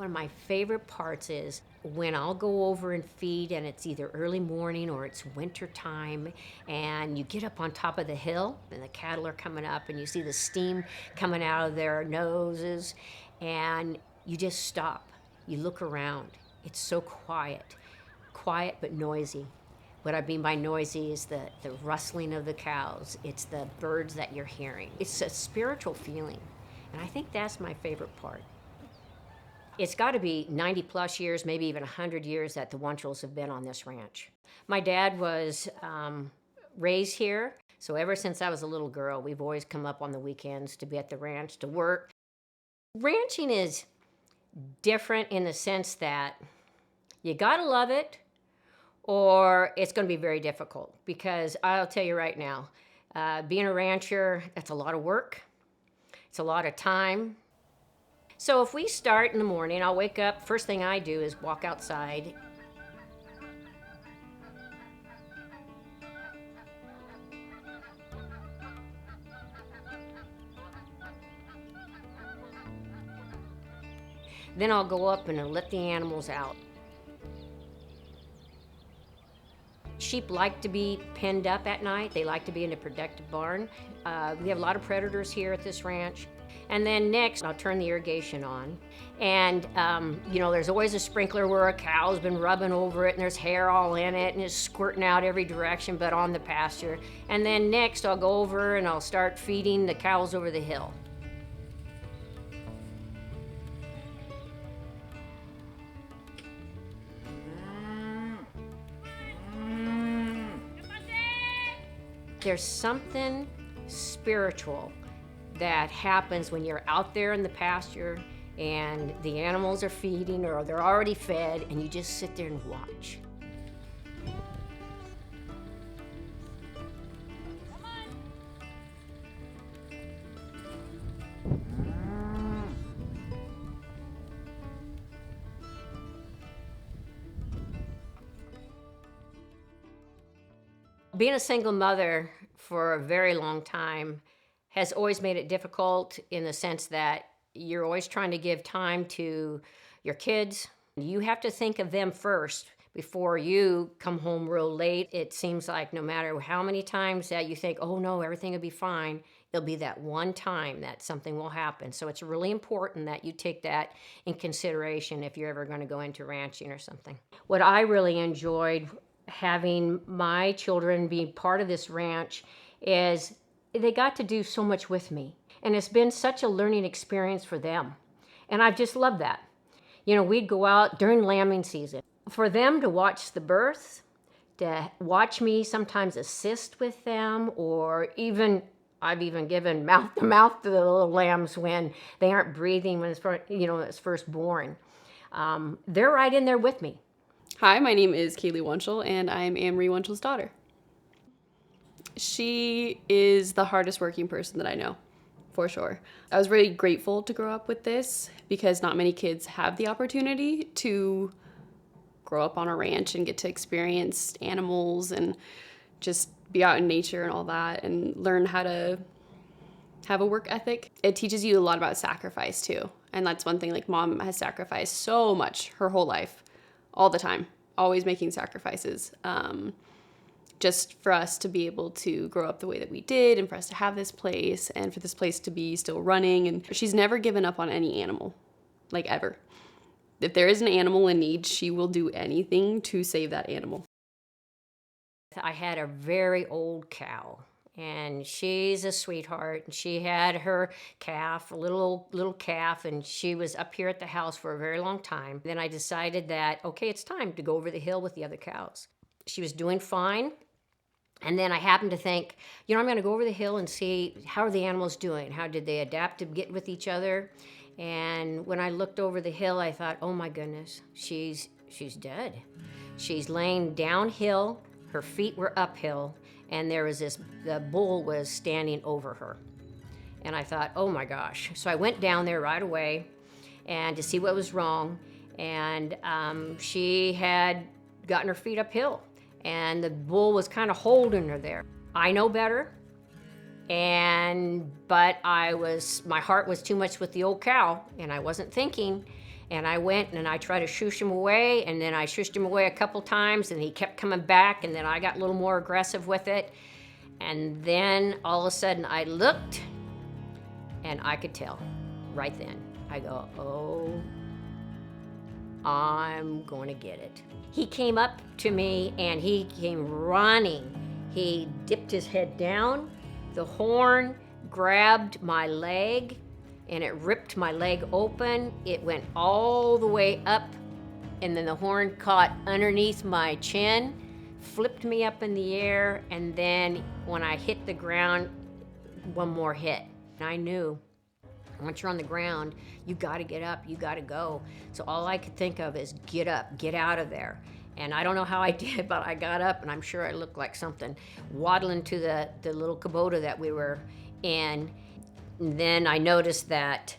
One of my favorite parts is when I'll go over and feed and it's either early morning or it's winter time and you get up on top of the hill and the cattle are coming up and you see the steam coming out of their noses and you just stop. You look around. It's so quiet but noisy. What I mean by noisy is the rustling of the cows. It's the birds that you're hearing. It's a spiritual feeling, and I think that's my favorite part. It's got to be 90 plus years, maybe even 100 years that the Wuntschels have been on this ranch. My dad was raised here, so ever since I was a little girl, we've always come up on the weekends to be at the ranch, to work. Ranching is different in the sense that you gotta love it, or it's going to be very difficult, because I'll tell you right now, being a rancher, that's a lot of work. It's a lot of time. So if we start in the morning, I'll wake up, first thing I do is walk outside. Then I'll go up and I'll let the animals out. Sheep like to be penned up at night. They like to be in a protected barn. We have a lot of predators here at this ranch. And then next, I'll turn the irrigation on. And, there's always a sprinkler where a cow's been rubbing over it and there's hair all in it and it's squirting out every direction but on the pasture. And then next, I'll go over and I'll start feeding the cows over the hill. There's something spiritual that happens when you're out there in the pasture and the animals are feeding or they're already fed and you just sit there and watch. Being a single mother for a very long time has always made it difficult in the sense that you're always trying to give time to your kids. You have to think of them first before you come home real late. It seems like no matter how many times that you think, oh no, everything will be fine, it'll be that one time that something will happen. So it's really important that you take that in consideration if you're ever going to go into ranching or something. What I really enjoyed having my children be part of this ranch is they got to do so much with me. And it's been such a learning experience for them. And I've just loved that. We'd go out during lambing season. For them to watch the birth, to watch me sometimes assist with them, or I've even given mouth to mouth to the little lambs when they aren't breathing when it's first born. They're right in there with me. Hi, my name is Kaylee Wuntschel, and I'm Anne-Marie Wuntschel's daughter. She is the hardest working person that I know, for sure. I was really grateful to grow up with this because not many kids have the opportunity to grow up on a ranch and get to experience animals and just be out in nature and all that and learn how to have a work ethic. It teaches you a lot about sacrifice too. And that's one thing, like Mom has sacrificed so much her whole life, all the time, always making sacrifices. Just for us to be able to grow up the way that we did and for us to have this place and for this place to be still running. And she's never given up on any animal, like ever. If there is an animal in need, she will do anything to save that animal. I had a very old cow, and she's a sweetheart. She had her calf, a little calf, and she was up here at the house for a very long time. Then I decided that, okay, it's time to go over the hill with the other cows. She was doing fine. And then I happened to think, I'm going to go over the hill and see how are the animals doing? How did they adapt to get with each other? And when I looked over the hill, I thought, oh my goodness, she's dead. She's laying downhill, her feet were uphill, and the bull was standing over her. And I thought, oh my gosh. So I went down there right away and to see what was wrong. And she had gotten her feet uphill. And the bull was kind of holding her there. I know better, but my heart was too much with the old cow, and I wasn't thinking. And I went and I tried to shoosh him away, and then I shooshed him away a couple times, and he kept coming back, and then I got a little more aggressive with it. And then all of a sudden I looked, and I could tell right then. I go, oh, I'm going to get it. He came up to me and he came running. He dipped his head down. The horn grabbed my leg and it ripped my leg open. It went all the way up, and then the horn caught underneath my chin, flipped me up in the air, and then when I hit the ground, one more hit. And I knew once you're on the ground, you got to get up, you got to go. So all I could think of is get up, get out of there. And I don't know how I did, but I got up, and I'm sure I looked like something, waddling to the little Kubota that we were in. And then I noticed that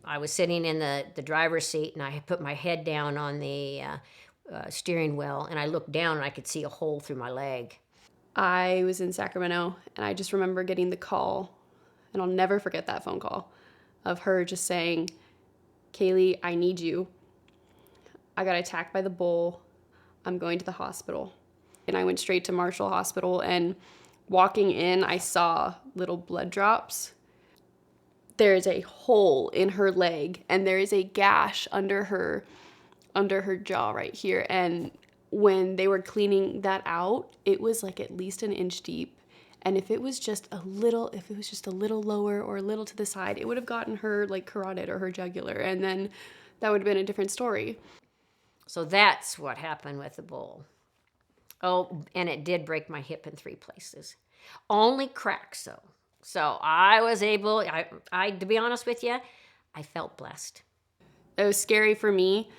I was sitting in the driver's seat, and I had put my head down on the steering wheel, and I looked down, and I could see a hole through my leg. I was in Sacramento, and I just remember getting the call, and I'll never forget that phone call, of her just saying, Kaylee, I need you. I got attacked by the bull. I'm going to the hospital. And I went straight to Marshall Hospital, and walking in, I saw little blood drops. There is a hole in her leg, and there is a gash under her jaw right here. And when they were cleaning that out, it was like at least an inch deep. And if it was just a little lower or a little to the side, it would have gotten her like carotid or her jugular, and then that would have been a different story. So that's what happened with the bull. Oh, and it did break my hip in 3 places. Only cracks though. So I was able, I to be honest with you, I felt blessed. It was scary for me,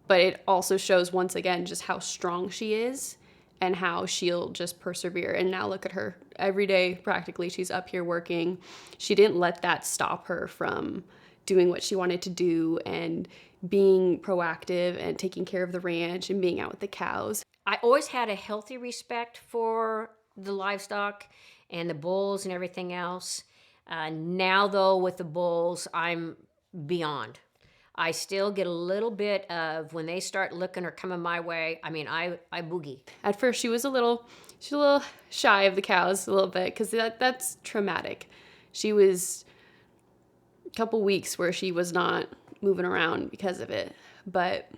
but it also shows once again just how strong she is and how she'll just persevere. And now look at her. Every day, practically, she's up here working. She didn't let that stop her from doing what she wanted to do and being proactive and taking care of the ranch and being out with the cows. I always had a healthy respect for the livestock and the bulls and everything else. Now, though, with the bulls, I'm beyond. I still get a little bit of when they start looking or coming my way. I mean, I boogie. At first, she was a little shy of the cows a little bit because that's traumatic. She was a couple weeks where she was not moving around because of it, but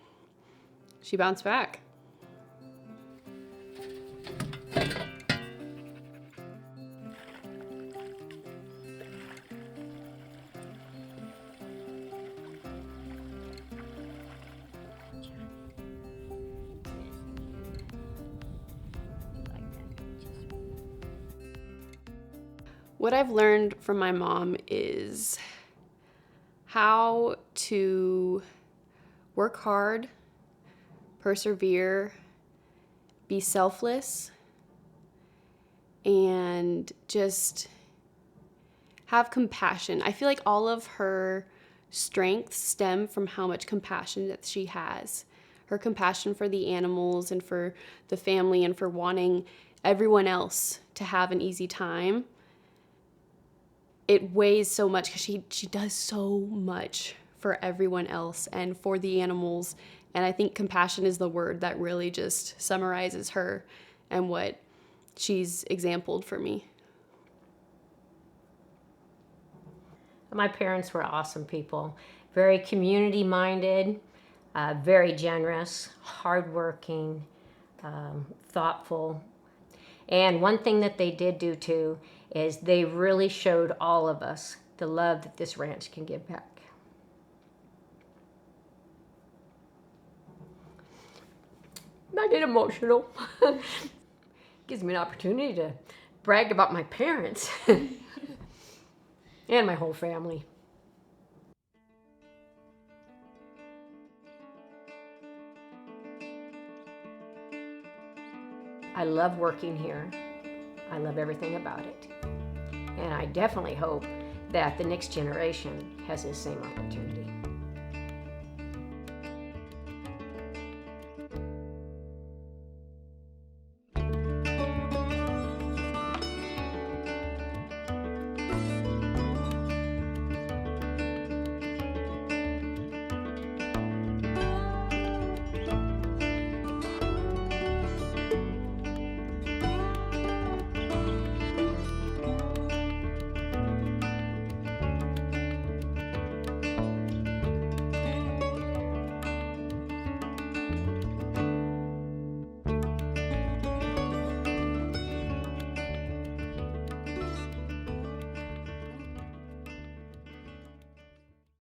she bounced back. What I've learned from my mom is how to work hard, persevere, be selfless, and just have compassion. I feel like all of her strengths stem from how much compassion that she has. Her compassion for the animals and for the family and for wanting everyone else to have an easy time. It weighs so much because she does so much for everyone else and for the animals. And I think compassion is the word that really just summarizes her and what she's exampled for me. My parents were awesome people, very community-minded, very generous, hardworking, thoughtful. And one thing that they did do too is they really showed all of us the love that this ranch can give back. I get emotional. Gives me an opportunity to brag about my parents and my whole family. I love working here. I love everything about it. And I definitely hope that the next generation has the same opportunity.